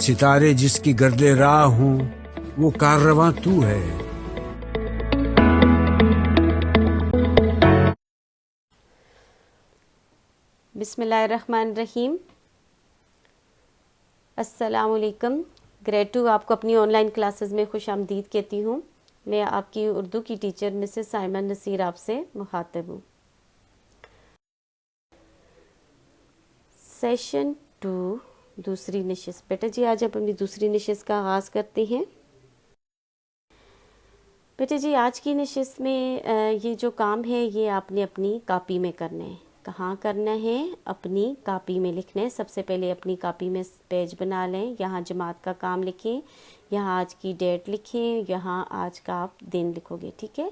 ستارے جس کی گرد راہ ہوں وہ کاررواں تو ہے۔ بسم اللہ الرحمن الرحیم۔ السلام علیکم۔ گریڈ 2 آپ کو اپنی آن لائن کلاسز میں خوش آمدید کہتی ہوں۔ میں آپ کی اردو کی ٹیچر مسز سائمہ نصیر آپ سے مخاطب ہوں۔ سیشن 2 دوسری نشست۔ بیٹا جی آج اپنی دوسری نشست کا آغاز کرتے ہیں۔ بیٹا جی آج کی نشست میں یہ جو کام ہے یہ آپ نے اپنی کاپی میں کرنا ہے۔ کہاں کرنا ہے؟ اپنی کاپی میں لکھنا ہے۔ سب سے پہلے اپنی کاپی میں پیج بنا لیں، یہاں جماعت کا کام لکھیں، یہاں آج کی ڈیٹ لکھیں، یہاں آج کا آپ دن لکھو گے، ٹھیک ہے۔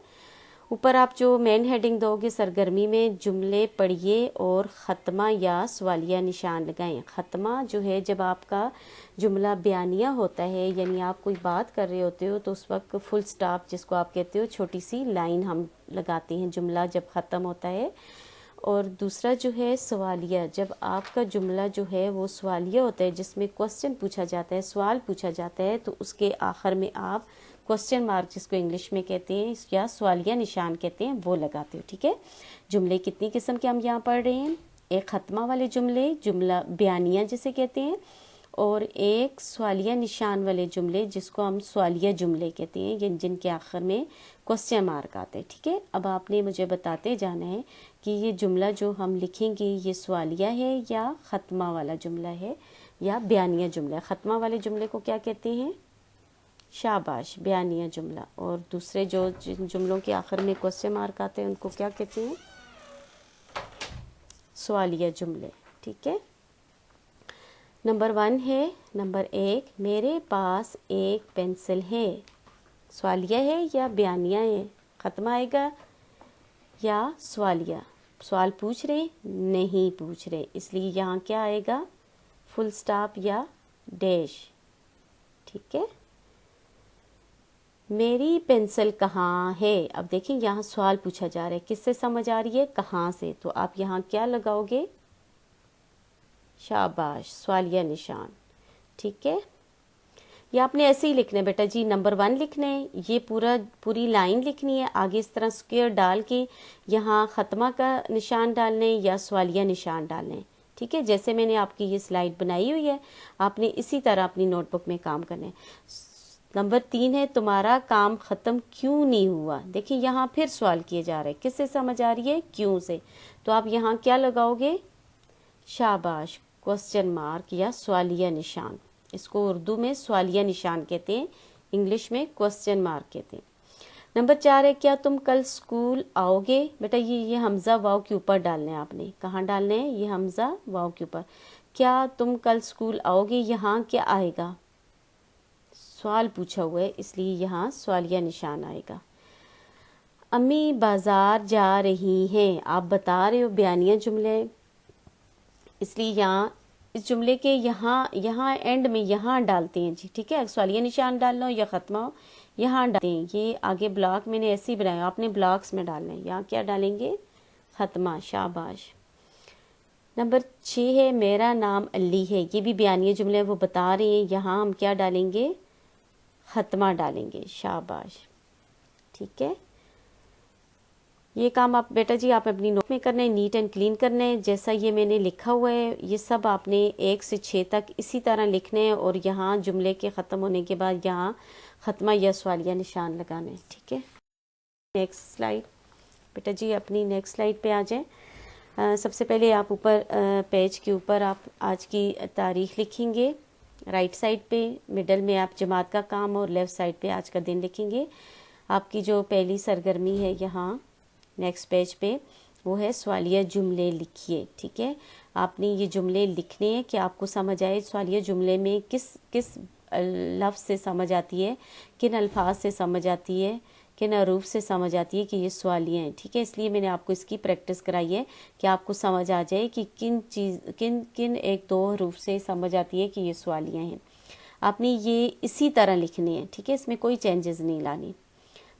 اوپر آپ جو مین ہیڈنگ دو گے سرگرمی میں جملے پڑھیے اور ختمہ یا سوالیہ نشان لگائیں۔ ختمہ جو ہے جب آپ کا جملہ بیانیہ ہوتا ہے، یعنی آپ کوئی بات کر رہے ہوتے ہو تو اس وقت فل سٹاپ جس کو آپ کہتے ہو چھوٹی سی لائن ہم لگاتے ہیں جملہ جب ختم ہوتا ہے۔ اور دوسرا جو ہے سوالیہ، جب آپ کا جملہ جو ہے وہ سوالیہ ہوتا ہے جس میں کوسچن پوچھا جاتا ہے، سوال پوچھا جاتا ہے، تو اس کے آخر میں آپ کوسچن مارک جس کو انگلش میں کہتے ہیں یا سوالیہ نشان کہتے ہیں وہ لگاتے ہو، ٹھیک ہے۔ جملے کتنی قسم کے ہم یہاں پڑھ رہے ہیں؟ ایک ختمہ والے جملے، جملہ بیانیہ جسے کہتے ہیں، اور ایک سوالیہ نشان والے جملے جس کو ہم سوالیہ جملے کہتے ہیں، جن کے آخر میں کوسچن مارک آتے ہیں، ٹھیک ہے۔ اب آپ نے مجھے بتاتے جانا ہے کہ یہ جملہ جو ہم لکھیں گے یہ سوالیہ ہے یا ختمہ والا جملہ ہے یا بیانیہ جملہ ہے۔ ختمہ والے جملے کو کیا کہتے ہیں؟ شاباش، بیانیہ جملہ۔ اور دوسرے جو جملوں کے آخر میں کوسچن مارک آتے ہیں ان کو کیا کہتے ہیں؟ سوالیہ جملے، ٹھیک ہے۔ نمبر 1 ہے، نمبر 1، میرے پاس ایک پینسل ہے۔ سوالیہ ہے یا بیانیہ ہے؟ ختمہ آئے گا یا سوالیہ؟ سوال پوچھ رہے؟ نہیں پوچھ رہے، اس لیے یہاں کیا آئے گا؟ فل سٹاپ یا ڈیش، ٹھیک ہے۔ میری پینسل کہاں ہے؟ اب دیکھیں یہاں سوال پوچھا جا رہا ہے، کس سے سمجھ آ رہی ہے؟ کہاں سے، تو آپ یہاں کیا لگاؤ گے؟ شاباش، سوالیہ نشان، ٹھیک ہے۔ یہ آپ نے ایسے ہی لکھنا ہے بیٹا جی، نمبر 1 لکھنا ہے، یہ پوری لائن لکھنی ہے، آگے اس طرح سکوئر ڈال کے یہاں ختمہ کا نشان ڈالنے یا سوالیہ نشان ڈالنے، ٹھیک ہے۔ جیسے میں نے آپ کی یہ سلائیڈ بنائی ہوئی ہے، آپ نے اسی طرح اپنی نوٹ بک میں کام کرنا ہے۔ نمبر 3 ہے، تمہارا کام ختم کیوں نہیں ہوا؟ دیکھیں یہاں پھر سوال کیے جا رہے ہیں، کس سے سمجھ آ رہی ہے؟ کیوں سے، تو آپ یہاں کیا لگاؤ گے؟ شاباش، کوسچن مارک یا سوالیہ نشان۔ اس کو اردو میں سوالیہ نشان کہتے ہیں، انگلش میں کوسچن مارک کہتے ہیں۔ نمبر 4 ہے، کیا تم کل اسکول آؤ گے؟ بیٹا یہ حمزہ واو کے اوپر ڈالنا ہے، آپ نے کہاں ڈالنا ہے؟ یہ حمزہ واو کے اوپر۔ کیا تم کل اسکول آؤ گے، یہاں کیا آئے گا؟ سوال پوچھا ہوا ہے اس لیے یہاں سوالیہ نشان آئے گا۔ امی بازار جا رہی ہیں، آپ بتا رہے ہو بیانیہ جملے، اس لیے یہاں اس جملے کے یہاں اینڈ میں یہاں ڈالتے ہیں جی، ٹھیک ہے۔ سوالیہ نشان ڈالنا ہو یا ختمہ ہو یہاں ڈالتے ہیں۔ یہ آگے بلاک میں نے ایسے ہی بنایا، آپ نے بلاکس میں ڈالنا ہے، یہاں کیا ڈالیں گے؟ ختمہ، شاباش۔ نمبر 6 ہے، میرا نام علی ہے، یہ بھی بیانیہ جملے وہ بتا رہے ہیں، یہاں ہم کیا ڈالیں گے؟ ختمہ ڈالیں گے، شاباش، ٹھیک ہے۔ یہ کام آپ بیٹا جی آپ اپنی نوٹ میں کرنا ہے، نیٹ اینڈ کلین کرنا ہے، جیسا یہ میں نے لکھا ہوا ہے یہ سب آپ نے 1 سے 6 تک اسی طرح لکھنا ہے، اور یہاں جملے کے ختم ہونے کے بعد یہاں ختمہ یا سوالیہ نشان لگانا ہے، ٹھیک ہے۔ نیکسٹ سلائیڈ بیٹا جی، اپنی نیکسٹ سلائیڈ پہ آ جائیں۔ سب سے پہلے آپ اوپر پیج کے اوپر آپ آج کی تاریخ لکھیں گے، رائٹ سائڈ پہ مڈل میں آپ جماعت کا کام اور لیفٹ سائڈ پہ آج کا دن لکھیں گے۔ آپ کی جو پہلی سرگرمی ہے یہاں نیکسٹ پیج پہ وہ ہے سوالیہ جملے لکھیے، ٹھیک ہے۔ آپ نے یہ جملے لکھنے ہیں کہ آپ کو سمجھ آئے سوالیہ جملے میں کس لفظ سے سمجھ آتی ہے، کن الفاظ سے سمجھ آتی ہے، کن حروف سے سمجھ آتی ہے کہ یہ سوالیہ ہیں، ٹھیک ہے۔ اس لیے میں نے آپ کو اس کی پریکٹس کرائی ہے کہ آپ کو سمجھ آ جائے کہ کن 1-2 حروف سے سمجھ آتی ہے کہ یہ سوالیہ ہیں۔ آپ نے یہ اسی طرح لکھنے ہیں، ٹھیک ہے، اس میں کوئی چینجز نہیں لانی۔